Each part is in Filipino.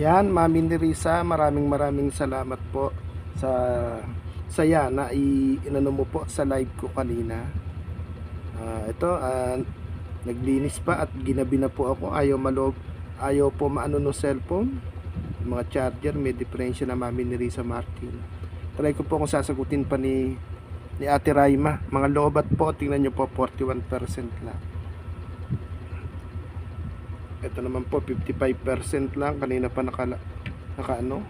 Yan, Mami ni Risa, maraming salamat po sa saya na inano mo po sa live ko kanina. Ito, naglinis pa at ginabi na po ako. Ayaw po maano no cellphone. Yung mga charger, may diferensya na, Mami ni Risa Martin. Try ko po kung sasagutin pa ni Ate Raima. Mga lobat po, tingnan nyo po, 41% lang. Ito naman po 55% lang, kanina pa naka ano.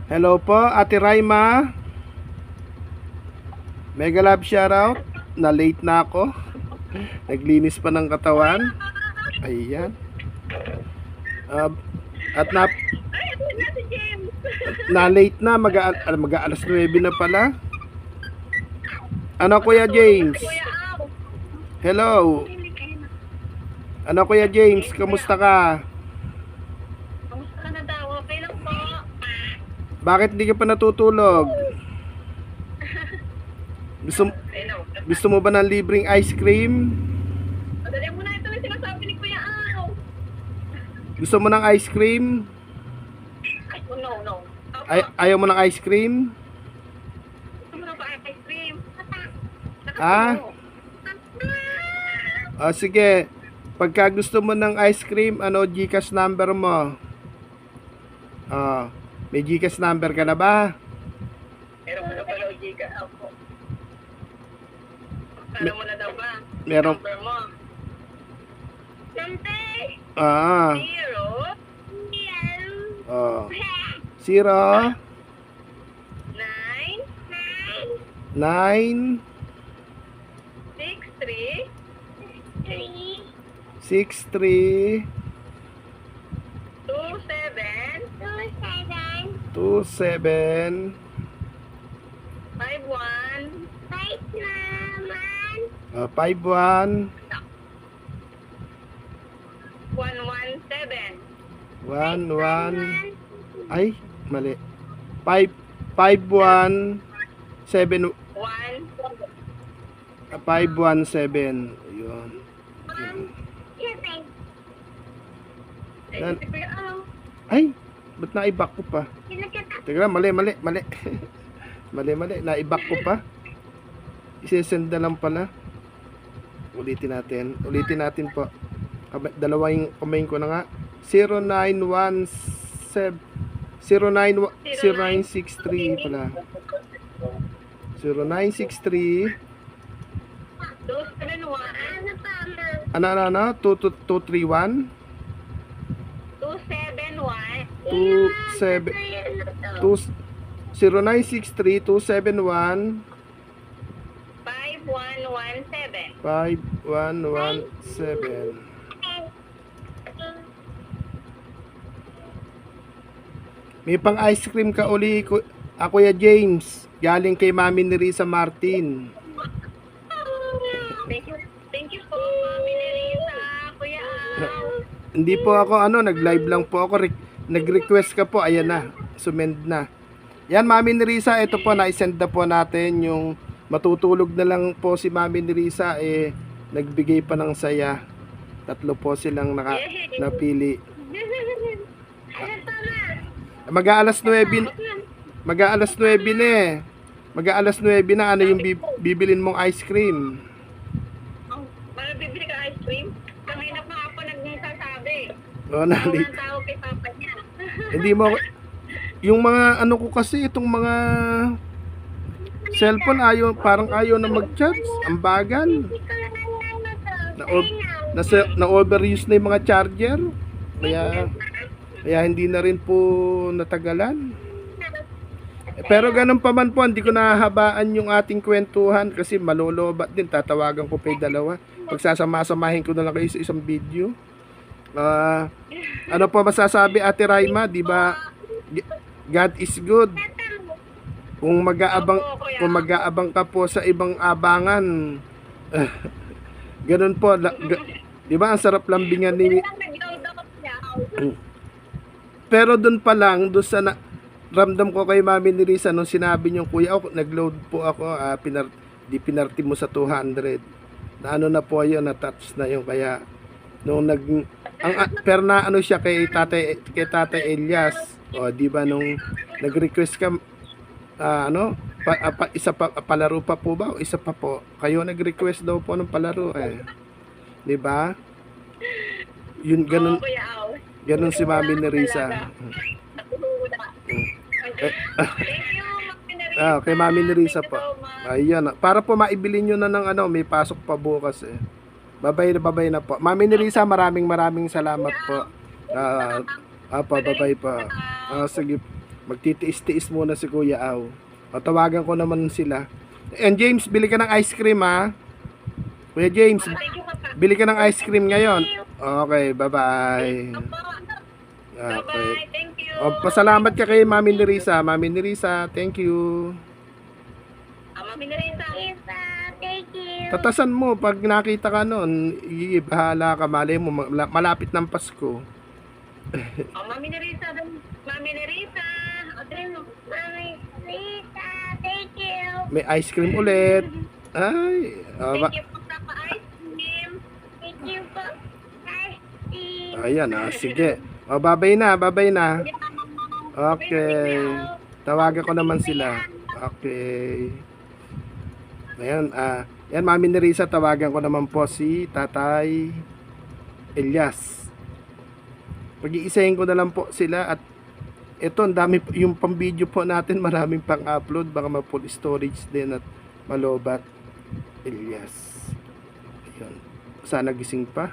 Hello po Ate Raima, mega love shoutout. Na late na ako, naglinis pa ng katawan. Ayan. At na late na, alas 9 na pala. Ano Kuya James? Hello. Ano Kuya James, kamusta ka? Kamusta ka na daw? Okay lang po. Bakit hindi ka pa natutulog? Gusto mo ba ng libreng ice cream? Madali mo na, ito yung sinasabi ni Kuya Al. Gusto mo ng ice cream? Oh, no. Ayaw mo ng ice cream? Gusto mo na ba ice cream? Sige. Pagka gusto mo ng ice cream, ano GCash number mo? May GCash number ka na ba? Meron mo na pala o Gcash ako. Meron mo na daw ba? Meron. Number mo. Sante. 0 9 9 6 3 6 3 2 7 5 1 5 1 1 1 ay mali 5 1 7 5 1 7 yun. Ay, ba't na-i-back ko pa? Teka, mali mali na-i-back ko pa. Isesend na lang pala. Ulitin natin po. Dalawang kamay ko na nga. 0963 pala. 0963 ano 2231 0963 271 5117. May pang ice cream ka uli Kuya James, galing kay Mami ni Risa Martin. Thank you po, Mami ni Risa, Kuya Al. Hindi po ako nag-live lang po ako. Nag-request ka po, ayan na, sumend na. Yan Mami ni Risa, ito po na-send na po natin yung matutulog na lang po si Mami ni Risa, nagbigay pa ng saya. 3 po silang napili. Mag-aalas 9 na Mag-aalas 9 na, ano yung bibilin mong ice cream? Para bibili ka ice cream? Kanina pa ako nagsasabi. Nalit. Ang tawag kay papa niya. Hindi mo, yung mga ko kasi, itong mga cellphone, parang ayaw na mag-charge. Ang bagal. Na-overuse na yung mga charger. Kaya hindi na rin po natagalan. Pero ganun pa man po, hindi ko nahahabaan yung ating kwentuhan kasi malolobat din. Tatawagan ko pa yung dalawa. Pagsasama-samahin ko na lang kayo sa isang video. Ano po masasabi Ate Raima? Di ba God is good? Kung mag-aabang ka po sa ibang abangan, ganun po. Di ba ang sarap lambingan ni... Pero doon pa lang, doon sa ramdam ko kay Mami ni Risa nung sinabi niyo, Kuya, nag-load po ako, pinarty mo sa 200. Na na po yun, na-touch na yun. Kaya, nung pero na ano siya kay Tatay Elias. O, di ba nung nag-request ka ano, isa pa palaro pa po ba o isa pa po? Kayo nag-request daw po ng palaro eh. Di ba? Yun ganun, Oo, Kuya Au. ganun si Mami ni Risa. Natuhula. Thank you, Mami Nerissa. Kay Mami ni Risa Thank you po. so much. Ayun, para po maibili nyo na ng ano, may pasok pa bukas eh. Babay na po. Mami ni Risa, maraming salamat po. Babay po. Sige, magtitiis-tiis muna si Kuya Au. Tawagan ko naman sila. And James, bili ka ng ice cream ha. Kuya James, Thank you, Papa. bili ka ng ice cream ngayon. Okay, bye-bye. Opo. Okay. Bye-bye. Thank you. Pasalamat ka kay Mami ni Risa. Mami ni Risa, thank you. Mami Nerissa. Thank you. Tatasan mo pag nakita ka noon, bahala ka, malay mo malapit ng Pasko. Mami Nerissa. Mami Nerissa. Mami Nerissa. Thank you. May ice cream ulit. Ay, Thank you po sa pa-ice cream. Thank you po. Ice cream. ayan, sige. Babay na. Okay. Tawagan ko naman sila. Okay. Ayan, yan Mami ni Risa, tawagan ko naman po si Tatay Elias. Pag-iisahin ko na lang po sila at ito, ang dami yung pang-video po natin, maraming pang-upload, baka ma-full storage din at malobat. Elias. Ayun. Sana gising pa.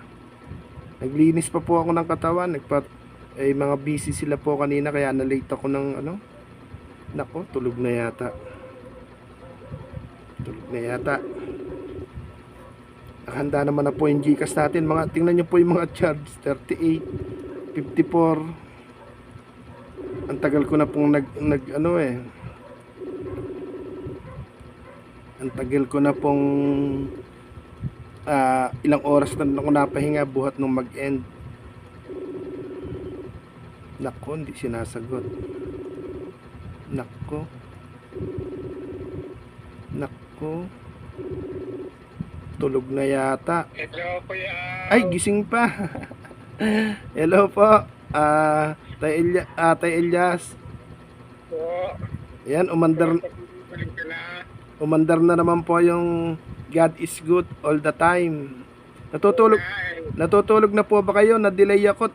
Naglinis pa po ako ng katawan, mga busy sila po kanina kaya na-late ako ng ano. Nako, tulog na yata. Nakahanda naman na po yung Gcash natin. Tingnan nyo po yung mga charge. 38, 54. Ang tagal ko na pong ang tagal ko na pong ilang oras na ako napahinga buhat nung mag-end. Nako, hindi sinasagot. Nako. Tulog na yata. Hello, Kuya. Ay, gising pa. Hello po. Tay Elias. Po. Yan, umandar na naman po yung God is good all the time. Natutulog na po ba kayo? Na-delay ako.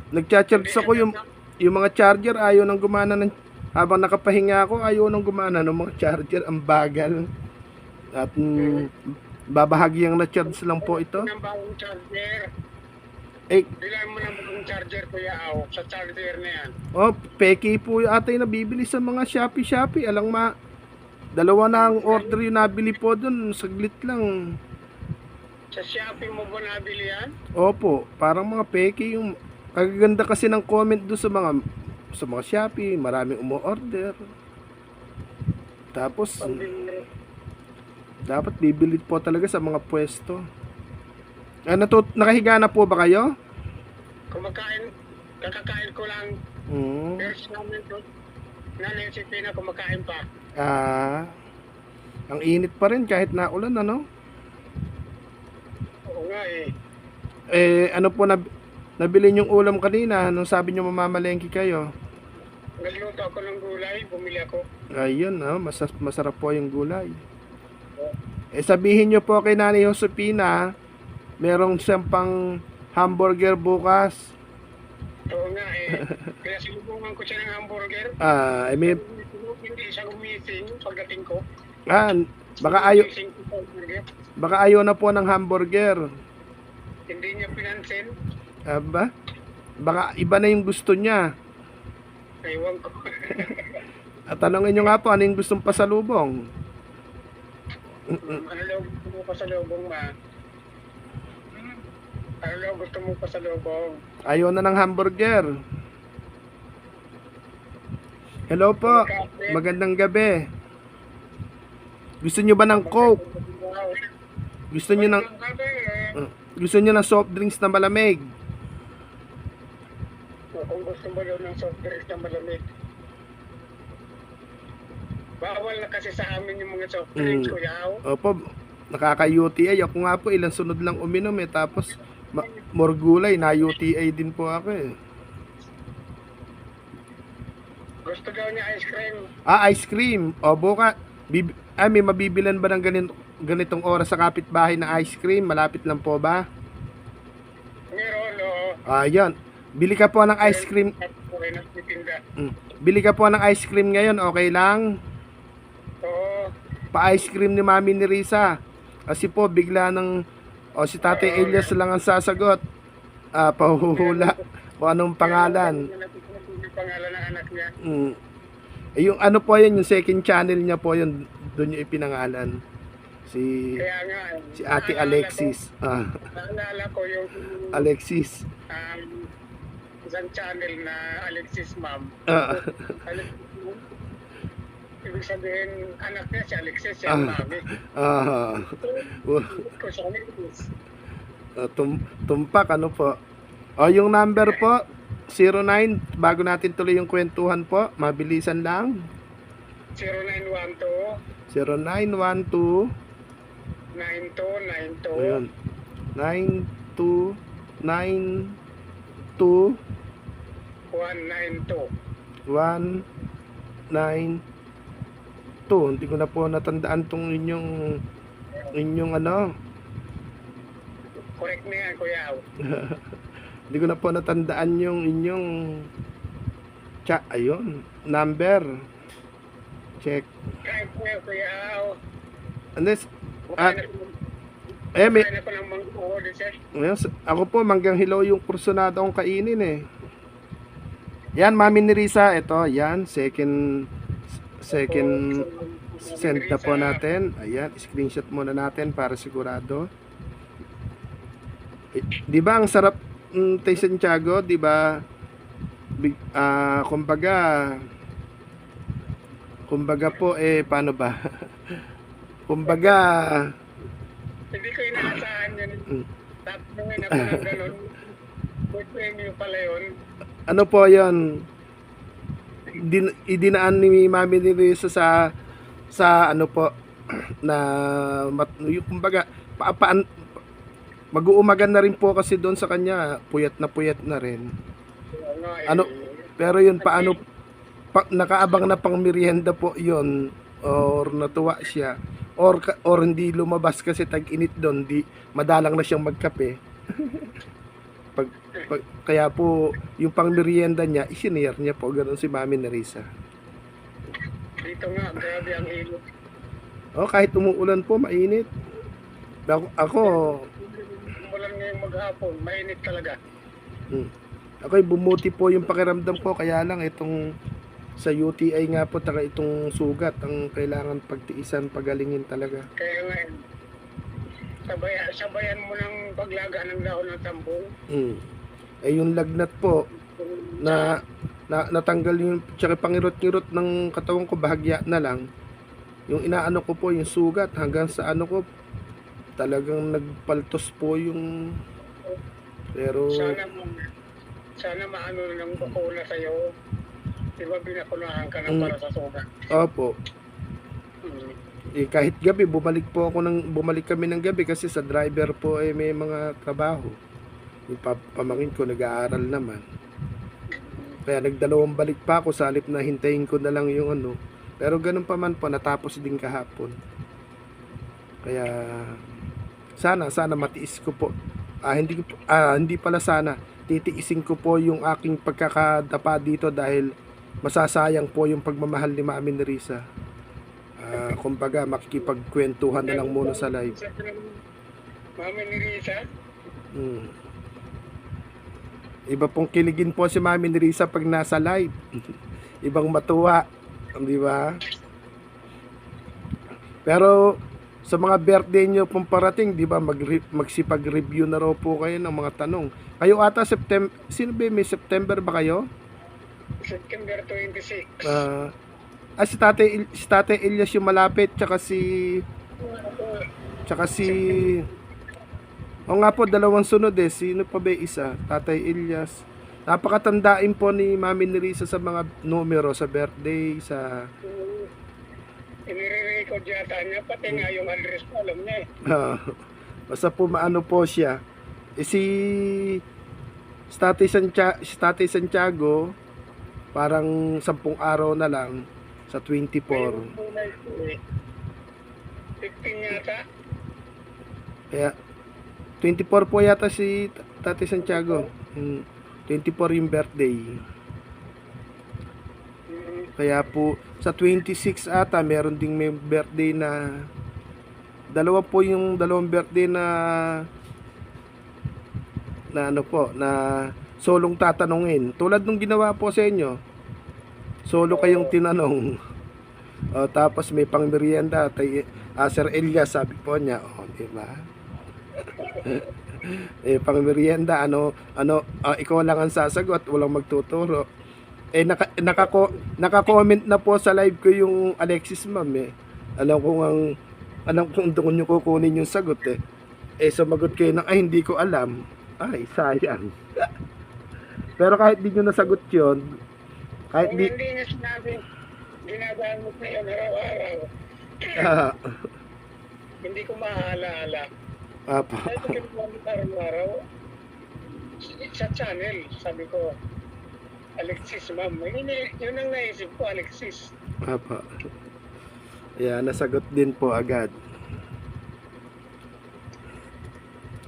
Nagcha-charge ako yung mga charger ayaw nang gumana habang nakapahinga ako ayaw nang gumana ng mga charger, ang bagal. At babahagyang na-charge lang po ito. Ng bagong charger. Bilhan mo ng bagong charger, Kuya Au, sa charger na yan. Peki po yung atay nabibili sa mga Shopee. Alang dalawa na ang order yung nabili po dun. Saglit lang. Sa Shopee mo ba nabili yan? Opo, parang mga peki yung kagaganda kasi ng comment doon sa mga Shopee, maraming umu-order. Tapos dapat bibili po talaga sa mga pwesto. Nakahiga na po ba kayo? Kakakain ko lang. First namin doon. Nanisip na kumakain pa. Ang init pa rin kahit naulan, ano? Oo nga eh. Ano po nabili yung ulam kanina? Nung sabi nyo mamamalengke kayo? Nagluto ako ng gulay, bumili ako. Ayun, masarap po yung gulay. Sabihin nyo po kay Nanay Josepina, merong siyang pang hamburger bukas. Oo nga eh. Kaya sinubungan ko siya ng hamburger. Hindi siya gumising pagdating ko. Baka ayaw na po ng hamburger. Hindi niya pinansin. Baka iba na yung gusto niya. Ewan ko. At tanongin nyo nga po, ano yung gustong pasalubong? Ano daw gusto mo pasalubong, ma? Ano daw gusto mo pasalubong? Ayaw na ng hamburger. Hello po, magandang gabi. Gusto nyo ba ng Coke? Gusto nyo ng soft drinks na malamig? Kung gusto mo daw ng soft drinks na malamig. Bawal na kasi sa amin yung mga soft drinks, Kuya Au. Opo, nakaka-UTI. Ako nga po, ilang sunod lang uminom tapos more gulay, na UTI din po ako eh. Gusto daw niya ice cream. Ice cream. O buka, may mabibilan ba ng ganitong oras sa kapitbahay na ice cream? Malapit lang po ba? Meron, oo. Ayun. Bili ka po ng ice cream. Okay, nagtitinda. Bili ka po ng ice cream ngayon, okay lang? Oo. Pa-ice cream ni Mami ni Risa. Kasi po, bigla ng... si Tatay Elias lang ang sasagot. Pahuhula. Kung anong pangalan. Yung pangalan ng anak niya. Yung ano po yun, yung second channel niya po yun, doon yung ipinangalan. Kaya nga. Si Ate Alexis. Naalala ko yung Alexis. isang channel na Alexis Ma'am. Alexis Ma'am. Ibig sabihin, anak niya si Alexis, siya ang mami. Ko siya Alexis. Tumpak, ano po? Yung number po, 09, bago natin tuloy yung kwentuhan po, mabilisan lang. 0912 0912 9292 Ayun. 9292 192. 192. Hindi ko na po natandaan tong inyong ano. Correct na yan, Kuya Au. Hindi ko na po natandaan yung inyong ayun, number. Check. Kahit po yan, Kuya Au. Unless, Kumain may, na ko ng mga order, sir. ako po, manggang hilaw yung kursunado akong kainin eh. Yan, Mami ni Risa, ito, yan, second send na po natin. Ayan, screenshot muna natin para sigurado. Di ba ang sarap Tay Santiago, di ba? Kumbaga po paano ba? Kumbaga Hindi ko inaasahan yun. Tapos ngayon ako ng ganun. Good premium pala yun. ano po 'yon? Idinaan ni Mami ni Risa sa ano po na yung kumbaga mag-uumagan na rin po kasi doon sa kanya, puyat na rin. Ano, pero yun paano nakaabang na pang merienda po yun, or natuwa siya, or hindi lumabas kasi tag-init doon, di madalang na siyang magkape. Kaya po yung pang merienda niya isinare niya po, ganoon si Mami ni Risa. Dito nga, grabe ang init. Kahit umuulan po, mainit. Ako Umulan ngayong maghapon, mainit talaga. Ako'y bumuti po yung pakiramdam ko, kaya lang itong sa UTI nga po, taka itong sugat ang kailangan pagtiisan, pagalingin talaga. Kaya nga, sabayan mo ng paglaga ng dahon ng tambong. Yung lagnat po na natanggal yung tsaka pangirot-ngirot ng katawan ko, bahagya na lang. Yung inaano ko po, yung sugat hanggang sa ano ko, talagang nagpaltos po yung, pero sana maano ng bakuna sa'yo. Diba binakunahan ka ng para sa sugat? Opo. Kahit gabi, bumalik kami ng gabi kasi sa driver po may mga trabaho. Yung pamangkin ko nag-aaral naman. Kaya nagdalawang balik pa ako sa halip na hintayin ko na lang yung ano. Pero ganun pa man po, natapos din kahapon. Kaya sana matiis ko po. Hindi pala sana. Titiisin ko po yung aking pagkakadapa dito dahil masasayang po yung pagmamahal ni Mami ni Risa. Kumbaga makikipagkwentuhan na lang muna sa live. Mami ni Risa? Iba pong kiligin po si Mami ni Risa pag nasa live. Ibang matuwa, di ba? Pero sa mga birthday nyo pong parating, di ba, magsipag-review na raw po kayo ng mga tanong. Kayo ata September, sino ba may September ba kayo? September 26. Si Tatay Elias yung malapit, tsaka si o nga po, dalawang sunod sino pa ba isa? Tatay Elias. Napakatandain po ni Mami ni Risa sa mga numero, sa birthday, sa Inire-record yata niya, pati nga yung address ko, alam niya basta po maano po siya. Si Tatay Santiago, parang 10 araw na lang sa 24. Mayroon po na ito eh. 15 yata. Kaya 24 po yata si Tatay Santiago. 24 yung birthday. Kaya po sa 26 ata meron ding may birthday na dalawa po yung dalawang birthday na ano po na solong tatanungin. Tulad nung ginawa po sa inyo. Solo kayong tinanong. Tapos may pang merienda Sir Elias sabi po niya, di ba? Pang merienda ikaw lang ang sasagot, walang magtuturo. Naka-comment na po sa live ko yung Alexis ma'am alam kong doon nyo kukunin yung sagot sumagot kayo ng hindi ko alam. Ay, sayang. Pero kahit di nyo nasagot yun, kahit Kung di hindi niya sinabi, ginagamit na yun araw-araw. Hindi ko maaalala. apa, Kahit ko ginagamit araw-araw, sa channel, sabi ko, Alexis ma'am. Yun ang naisip ko, Alexis. apa. Yeah, nasagot din po agad.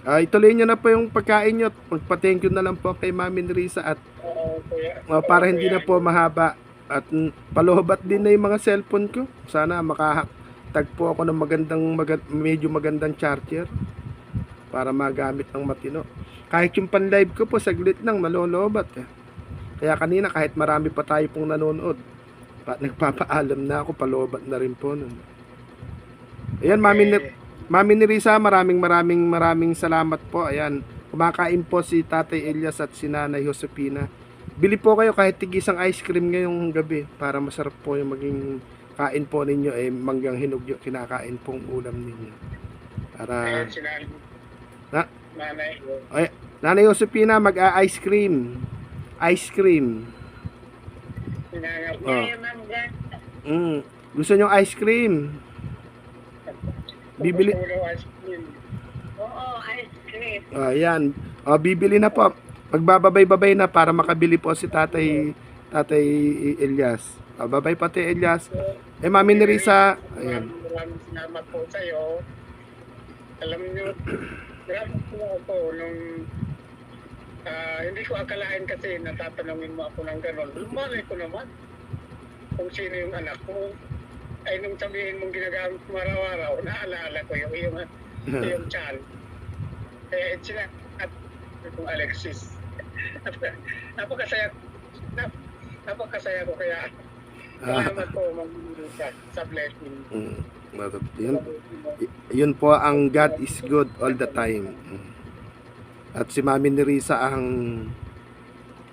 Ituloy nyo na po yung pagkain nyo. Magpa-thank you na lang po kay Mami Risa at Kuya. para hindi na po mahaba. At palubat din na yung mga cellphone ko. Sana makatagpo ako ng medyo magandang charger para magamit ng matino. Kahit yung pan-live ko po, saglit lang, malolobat. Kaya kanina, kahit marami pa tayo pong nanonood, nagpapaalam na ako, palubat na rin po nun. Ayan, Mami Risa, maraming salamat po. Ayan, kumakain po si Tatay Elias at si Nanay Josepina. Bili po kayo kahit tigisang ice cream ngayong gabi para masarap po yung maging kain po ninyo. Manggang hinog yung kinakain pong ulam ninyo. Para Ayun, sinabi. Na? Nanay. Nanay Josepina, mag-ice cream. Ice cream. Sinangap. Kaya ma'am, gan. Gusto nyo ice cream? Bibili. Ice cream. Oo, ice cream. Ayan. Bibili na po. Magbababay-babay na para makabili po si Tatay Elias. Babay pati Elias. Mami Risa. Ayan. Maraming salamat po sa iyo. Alam niyo, grabe po ako nung hindi ko akalain kasi natatanungin mo ako ng gano'n. Malay ko naman kung sino yung anak ko. Ay nung sabihin mong ginagamit mo araw-araw, naalaala ko yung chan. Kaya at itong Alexis. Napakasaya ko kaya salamat po mag-inusa sa blessing. Yun po ang God is good all the time. At si Mami Risa ang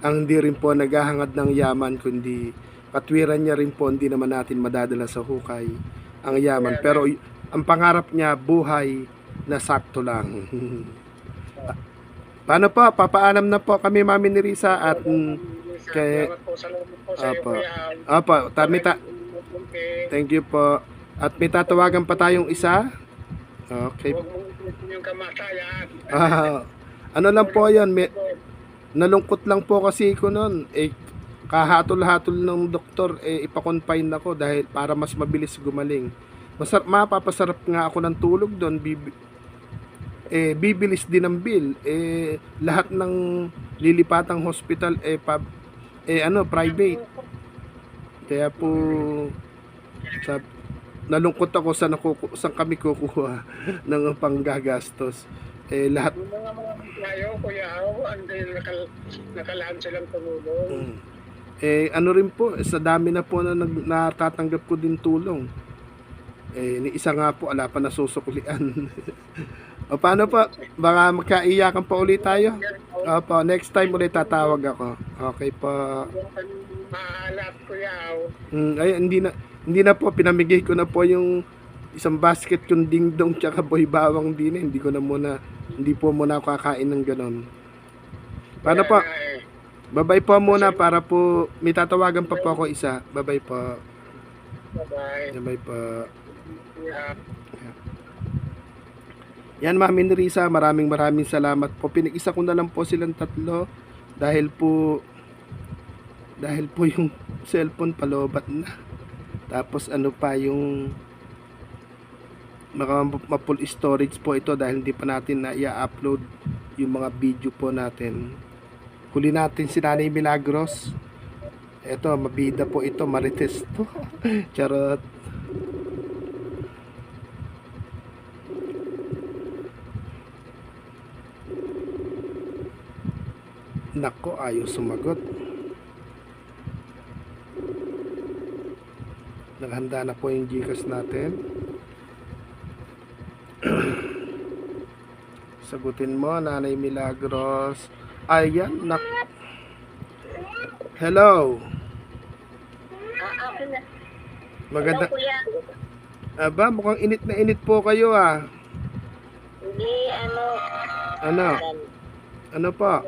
hindi rin po naghahangad ng yaman kundi katwiran niya rin po, hindi naman natin madadala sa hukay ang yaman. Pero ang pangarap niya, buhay na sakto lang. Paano po? Papaalam na po kami, Mami Risa at Salamat po sa iyo, kuya. Thank you po. At may tatawagan pa tayong isa. Okay. Huwag mong yung kamatayan. Ano lang po yan, nalungkot lang po kasi ko noon. Kahatol-hatol ng doktor, ipa-confine ako dahil para mas mabilis gumaling. Mapapasarap nga ako ng tulog doon. Bibilis din ang bill. Lahat ng lilipatang hospital, private. Kaya po, nalungkot ako saan kami kukuha ng panggagastos. Lahat. Yung mga tayo, kuya, nakalaan silang tumulong. Ano rin po, sa dami na po na natatanggap ko din tulong. Ni isa nga po, ala pa nasusuklian. O paano po? Baka magkaiyakan pa ulit tayo? Opo, next time ulit tatawag ako. Okay po. Mahalap, kuya. Ay, hindi na po, pinamigay ko na po yung isang basket yung dingdong tsaka boy bawang din. Hindi po muna ako kakain ng ganon. Paano po? Babay po muna para po may tatawagan pa po ako isa. Babay po. Bye-bye. Babay po. Yeah. Yan, Ma'am Risa, maraming salamat po. Pinag-isa ko na lang po silang tatlo dahil po yung cellphone palobat na. Tapos ano pa yung ma-full storage po ito dahil hindi pa natin na i-upload yung mga video po natin. Huli natin si Nanay Milagros. Ito, mabida po ito, marites to. Charot. Nako, ayaw sumagot. Naghanda na po yung Gcash natin. Sagutin mo, Nanay Milagros. Ayan, Hello. Ako na. Maganda. Hello, kuya. Aba, mukhang init na init po kayo ah. Hindi, Ano? Ano po?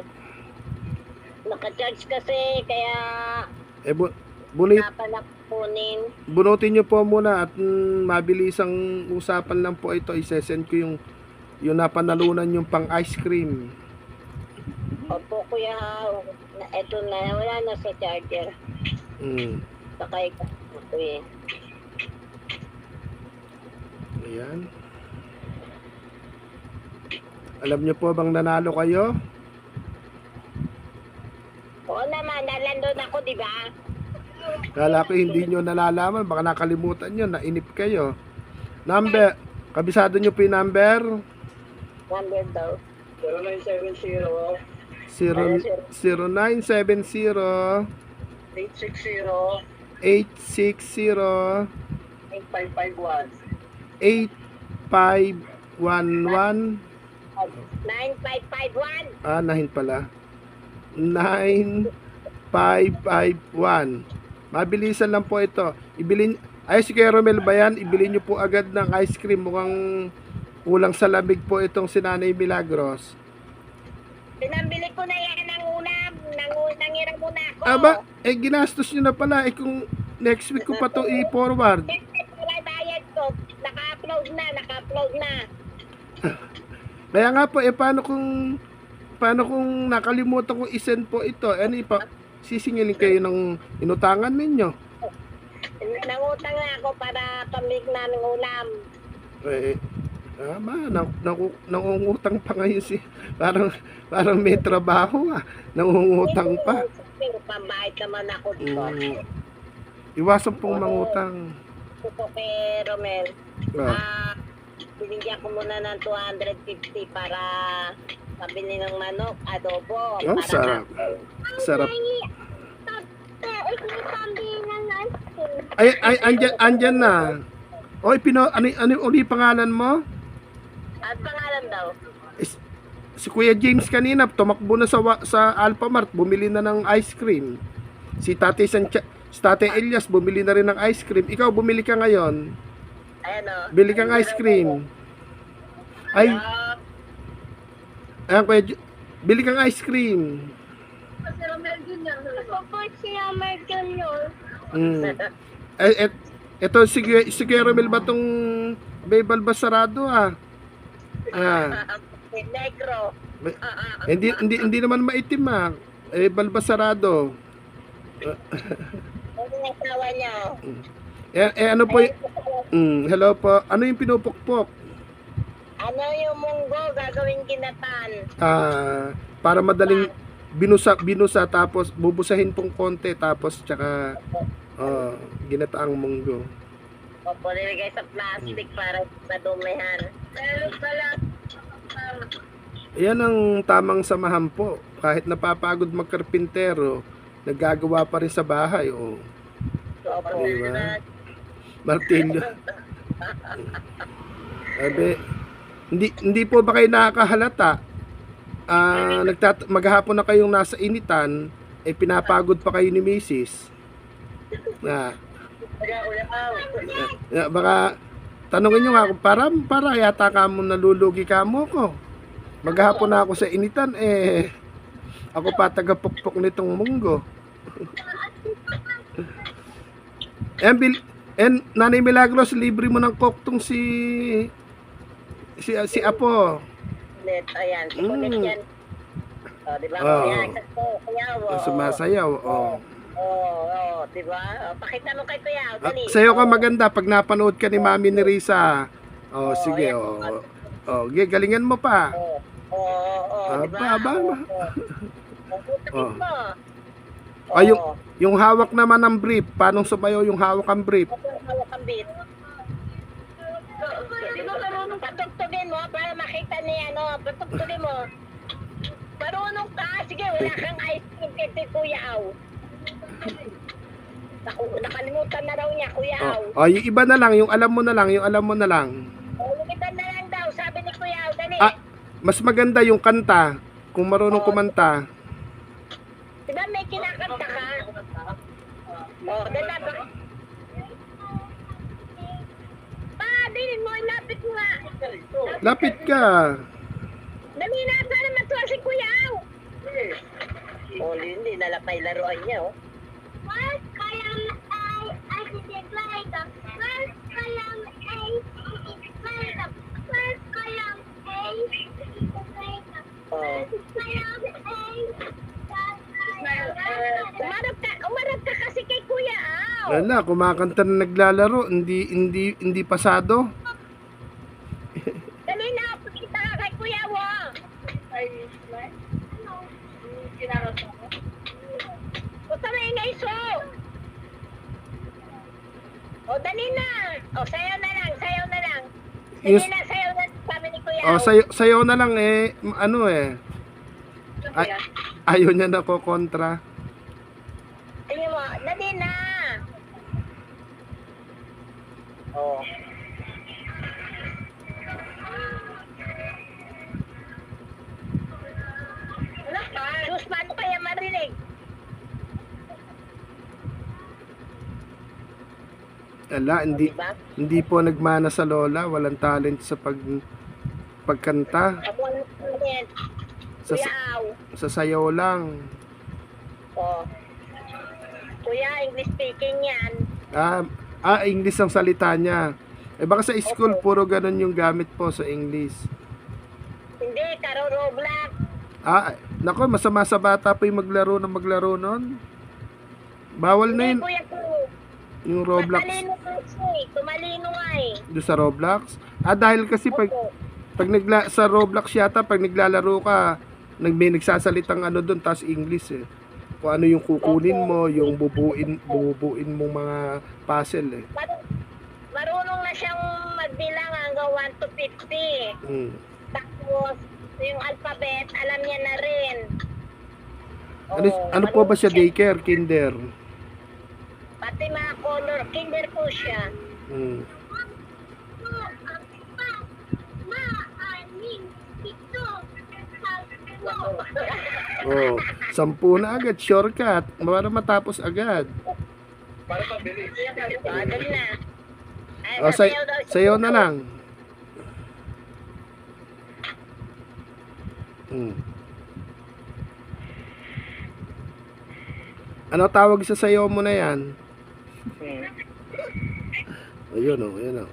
naka-charge kasi, kaya Eh, bunit, napan kunin. bunutin nyo po muna at mabilisang usapan lang po ito. Isesend ko yung napanalunan yung pang ice cream. Opo, kuya. Ito na, wala na sa charger. Mm. Sakay ka. Kuya. Ayan. Alam nyo po bang nanalo kayo? Oo naman, nalandon ako, di ba? Kala ko hindi nyo nalalaman. Baka nakalimutan nyo. Nainip kayo. Number. Kabisado nyo po yung number? Number daw. 0970 0970 860 860 8551. 8511 9551. nahin pala 9551. Mabilisan lang po ito. Si Kuya Romel ba yan? Ibili nyo po agad ng ice cream. Mukhang kulang sa lamig po itong si Nanay Milagros. Pinambili ko na yan ng ulam. Nangira muna ako. Aba, ginastos nyo na pala. Kung next week ko pa to i-forward. Wala bayad ko. Naka-upload na. Kaya nga po, paano kung nakalimutan ko i-send po ito? Sisingilin kayo ng inutangan ninyo. Nangutang na ako para pamig na ng ulam. Nangungutang pa ngayon parang may trabaho nangungutang pa. Pambahit naman ako dito. Iwasan pong mangutang. Ito kay Romel. Binigyan ko muna ng 250 para pabili ng manok, adobo. Oh, sarap. Sarap. Ay, andyan na. Oy, ano uli pangalan mo? At pangalan daw? Si Kuya James kanina, tumakbo na sa Alphamart, bumili na ng ice cream. Si Tate Elias, bumili na rin ng ice cream. Ikaw, bumili ka ngayon. Ayan o. Bili kang ice cream. Ay, ayan Kuya, bili kang ice cream. Si Romel Jr. Si Romel Jr. Ito, si Kuya Romel ba itong Bebal Basarado Negro. Hindi naman maitim Balbasarado. Ano yung asawa niya? Ano po hello po. Ano yung pinupukpok? Ano yung munggo gagawin kinatan? Para madaling binusa tapos bubusahin pong konti tapos tsaka ginataang munggo. Opo, nilagay sa plastic para madumihan. Pero pala, Yan ang tamang samahan po. Kahit napapagod magkarpintero, naggagawa pa rin sa bahay. opo. Diba? Martilyo. Hindi po ba kayo nakakahalata? Maghapon na kayong nasa initan, pinapagod pa kayo ni Mrs. Baka tanungin nyo nga kung para yata ka mo nalulugi ka mo ko. Maghapon na ako sa initan ako pa tagapukpok nitong munggo. Nanay Milagros, libre mo ng coke tong si si Apo. Ulit, ayan. Si Mm. Kulit yan. O, di ba? Oo. Ayan, sakto. Kuya, o. Sumasayaw. Di ba? O, pakita mo kay Kuya, dali. Sayo ka O. maganda pag napanood ka ni Mami ni Risa. Sige, ayan. galingan mo pa. Di ba? Aba. Tapos mo. Ah, yung hawak naman ng brief, paano sumayaw yung hawak ang brief? Hawak ang beat. Patugtugin mo para makita niya, patugtugin mo. Marunong ka, sige, wala kang ice cream kay Kuya Aw. Nakalimutan na raw niya, Kuya Aw. Yung iba na lang, yung alam mo na lang. Lumitan na lang daw, sabi ni Kuya Aw, dali. Mas maganda yung kanta, kung marunong kumanta. Diba may kinakanta ka? Dala ba? Dinin mo, ilapit mo nga. Lapit ka. Dali na, sana matuwa si Kuya Aw. Hindi nalapay laruan niya, First column A, identify the first column A, identify the first column A, identify the first column A. Umarap ka kasi kay Kuya Aw. Wala, kumakanta na naglalaro, hindi pasado. Dali na, pakita ka kay Kuya Aw. Basta may ingay so. Dali na. Sayaw na lang. Dali na, sayaw na, sabi ni Kuya Aw. Sayo na lang ayaw niya na ko kontra. Tingin mo, dali na. Sus, paano kaya marinig? Ala, Diba? hindi po nagmana sa lola, walang talent sa pagkanta. Ako ang talent. Sa, Kuya Aw. sa sayaw lang. Kuya, English speaking yan. English ang salita niya. Baka sa school, puro ganun yung gamit po sa English. Hindi, karo Roblox. Nako, masama sa bata po yung maglaro nun. Bawal na Hindi, yun, Kuya, yung Roblox. Tumalino nga tumalino nga Doon sa Roblox. Dahil kasi pag sa Roblox yata, pag naglalaro ka, may nagsasalitang doon, tas English Kung ano yung kukunin mo, yung bubuin mo mga puzzle Marunong na siyang magbilang hanggang 1 to 50. Tapos, yung alphabet, alam niya na rin. Ano po ba siya, daycare, kinder? Pati mga color, kinder po siya. Oh, 10 na agad, shortcut. Para matapos agad. Para pabilis. Dali na. Sayaw na lang. Ano tawag sa sayaw mo na yan? Ayun ayun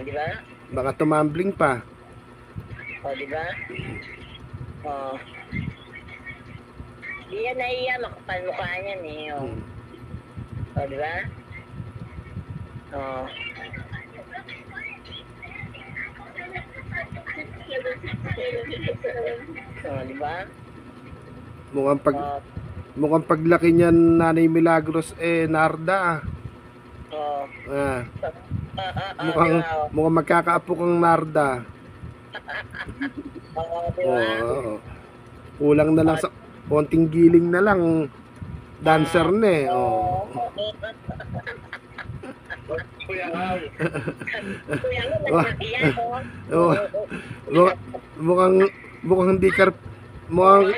Di ba? Baka tumambling pa. Di ba? Di yan naiya, makapal mukha niyan di ba? Di ba? Mukhang paglaki niyan, Nanay Milagros Narda. Mukhang magkakaapo kang Narda. Kulang na lang sa konting giling na lang, dancer na Kuya Aw. Kuya mo, naglaki yan mukhang di mukhang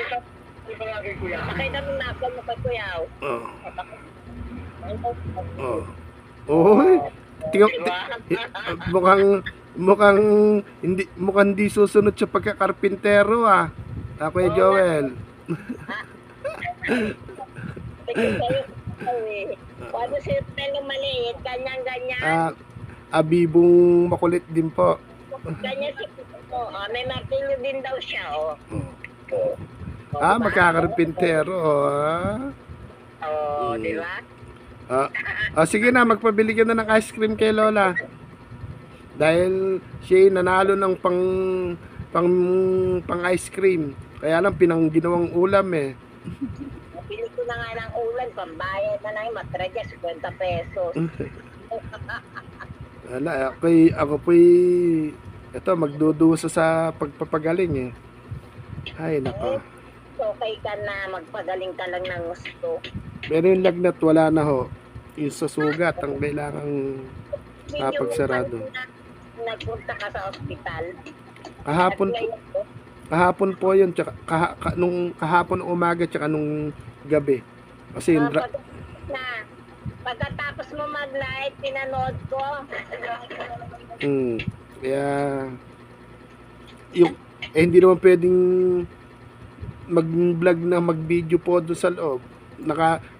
Pakita mo na ako mo kay Kuya Aw. mukhang di susunod sa pagkakarpintero Kuya Joel. Paano siya tayo maliit, ganyan-ganyan. Abibong makulit din po. Kanya si oh, may martilyo din daw siya, oh. Oh. Oh, Ah, diba? magkakarpintero. Ah. Oh, di ba? Ah, sige na, magpabili ka na ng ice cream kay Lola. Dahil siya nanalo ng pang ice cream. Kaya lang pinang ginawang ulam eh. Bili ko na nga ng ulan, pambayad na lang yung matradya, 50 pesos. Wala, ako po'y ito, magdudusa sa pagpapagaling eh. Ay, nako. So, okay ka na, magpagaling ka lang ng gusto. Pero yung lagnat, wala na ho. Yung sa sugat, ang kailangang pagsarado. Nagpunta ka sa ospital. Kahapon, At ngayon po, kahapon po yun, tsaka, nung kahapon umaga, tsaka nung gabi. Kasi yung pagkatapos mo mag-live, pinanood ko. kaya, yung, hindi naman pwedeng mag-vlog na mag-video po doon sa loob.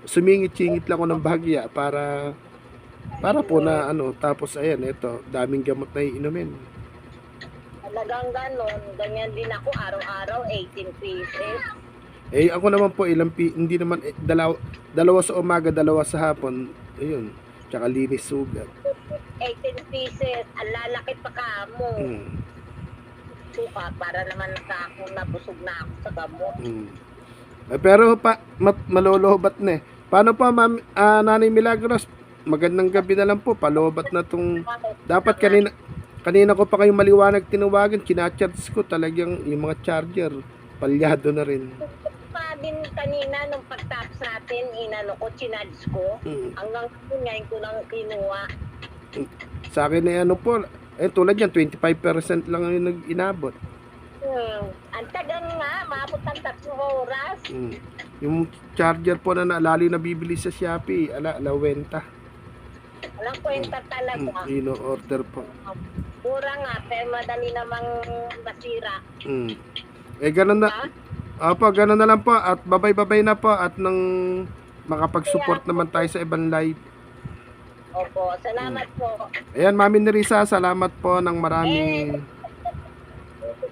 Sumingit-singit lang ako ng bahagya para po na ano, tapos ayan, ito, daming gamot na iinumin. Talagang ganon. Ganyan din ako, araw-araw, 18 pieces. Eh, ako naman po, hindi naman, dalawa sa umaga, dalawa sa hapon, ayun, tsaka linis sugat. 18 pieces, ang lalaki pa ka mo. Suka, para naman sa ako, nabusog na ako sa gamot. Eh, pero malolobat na eh. Paano pa, Ma'am, Nanay Milagros? Magandang gabi na lang po, palobat na tong, dapat kanina ko pa kayong maliwanag tinawagan, kinacharge ko talagang yung mga charger, palyado na rin. Din kanina nung pagtapos natin, ko, chinarge ko. Hanggang ngayon ko lang kinuha. Sa akin eh, ano po, tulad yan, 25% lang yung inabot. Ang tagal nga, maabot ng 3 oras. Yung charger po na lalo na bibili sa Shopee, lawenta. Walang kwenta talaga. Ino-order po. Mura nga, pero madali namang masira. Eh, ganun na. Opo, ganun na lang po. At babay-babay na po. At nang makapag-support naman tayo sa ibang live. Opo, salamat po. Ayan, Mami Nerissa, salamat po ng marami.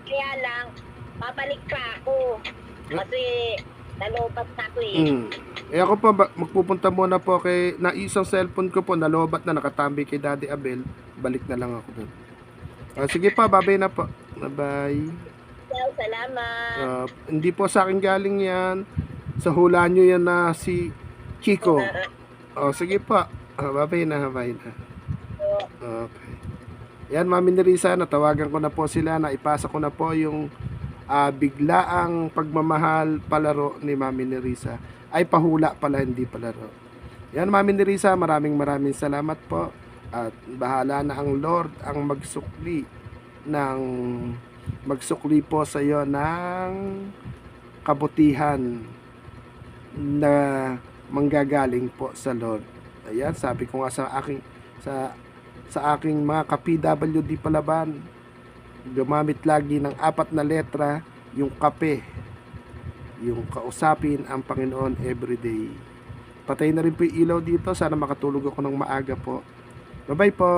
Kaya lang, babalik pa ako. Kasi nalobat na ako eh. Ako po, magpupunta muna po kay, isang cellphone ko po, nalobat na, nakatambi kay Daddy Abel. Balik na lang ako dun. Sige pa, babay na po. Bye-bye. Salamat. Hindi po sa akin galing yan. Sa hula nyo yan na si Chico. Sige po. Bye-bye na. Okay. Yan, Mami Nerissa, natawagan ko na po sila, naipasa ko na po yung biglaang pagmamahal palaro ni Mami Nerissa. Ay, pahula pala, hindi palaro. Yan, Mami Nerissa, maraming salamat po. At bahala na ang Lord ang magsukli po sa iyo ng kabutihan na manggagaling po sa Lord. Ayan, sabi ko nga sa aking mga ka-PWD palaban, gumamit lagi ng 4 na letra, yung kape, yung kausapin ang Panginoon everyday. Patay na rin po yung ilaw dito, sana makatulog ako ng maaga po. Bye-bye po.